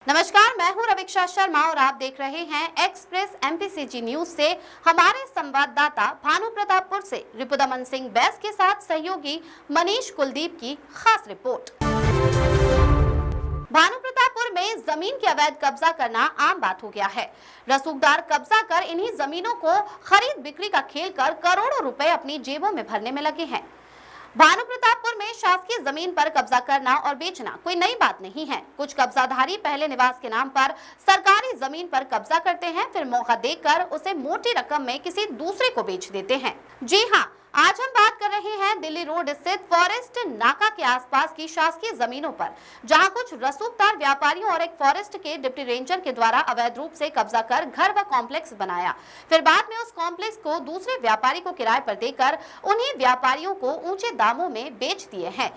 नमस्कार, मैं हूं रविक्षा शर्मा और आप देख रहे हैं एक्सप्रेस एमपीसीजी न्यूज से। हमारे संवाददाता भानु प्रतापपुर से रिपुदमन सिंह बैस के साथ सहयोगी मनीष कुलदीप की खास रिपोर्ट। भानु प्रतापपुर में जमीन के अवैध कब्जा करना आम बात हो गया है। रसूखदार कब्जा कर इन्हीं जमीनों को खरीद बिक्री का खेल कर करोड़ों रुपए अपनी जेबों में भरने में लगे हैं। भानु प्रतापपुर में शासकीय जमीन पर कब्जा करना और बेचना कोई नई बात नहीं है। कुछ कब्जाधारी पहले निवास के नाम पर सरकारी जमीन पर कब्जा करते हैं, फिर मौका देखकर उसे मोटी रकम में किसी दूसरे को बेच देते हैं। जी हां, आज हम बात कर रहे हैं दिल्ली रोड स्थित फॉरेस्ट नाका के आसपास की शासकीय जमीनों पर, जहां कुछ रसूखदार व्यापारियों और एक फॉरेस्ट के डिप्टी रेंजर के द्वारा अवैध रूप से कब्जा कर घर व कॉम्प्लेक्स बनाया, फिर बाद में उस कॉम्प्लेक्स को दूसरे व्यापारी को किराए पर देकर उन्हीं व्यापारियों को ऊंचे दामों में बेच दिए हैं।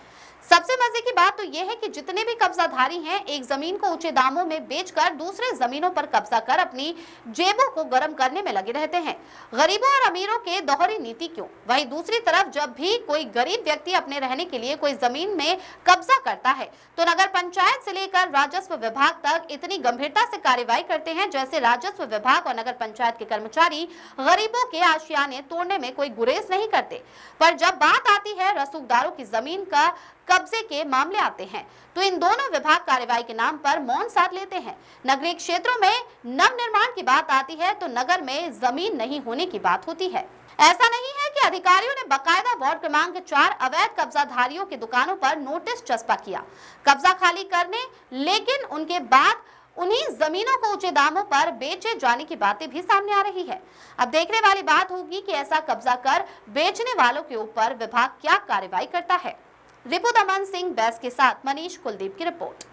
सबसे मजे की बात तो यह है कि जितने भी कब्जाधारी हैं, एक जमीन को ऊंचे दामों में बेचकर दूसरे जमीनों पर कब्जा कर अपनी जेबों को गर्म करने में लगे रहते हैं। गरीबों और अमीरों के दोहरी नीति क्यों? वहीं दूसरी तरफ जब भी कोई गरीब व्यक्ति अपने रहने के लिए कोई जमीन में कब्जा करता है तो नगर पंचायत से लेकर राजस्व विभाग तक इतनी गंभीरता से कार्रवाई करते हैं जैसे राजस्व विभाग और नगर पंचायत के कर्मचारी गरीबों के आशियाने तोड़ने में कोई गुरेज नहीं करते। पर जब बात आती है रसूखदारों की जमीन का कब्जे के मामले आते हैं तो इन दोनों विभाग कार्रवाई के नाम पर मौन साध लेते हैं। नगरीय क्षेत्रों में नव निर्माण की बात आती है तो नगर में जमीन नहीं होने की बात होती है। ऐसा नहीं है कि अधिकारियों ने बकायदा वार्ड क्रमांक 4 अवैध कब्जाधारियों की दुकानों पर नोटिस चस्पा किया कब्जा खाली करने, लेकिन उनके बाद उन्हीं जमीनों को ऊंचे दामों पर बेचे जाने की बातें भी सामने आ रही है। अब देखने वाली बात होगी कि ऐसा कब्जा कर बेचने वालों के ऊपर विभाग क्या कार्रवाई करता है। रिपुदमन सिंह बैस के साथ मनीष कुलदीप की रिपोर्ट।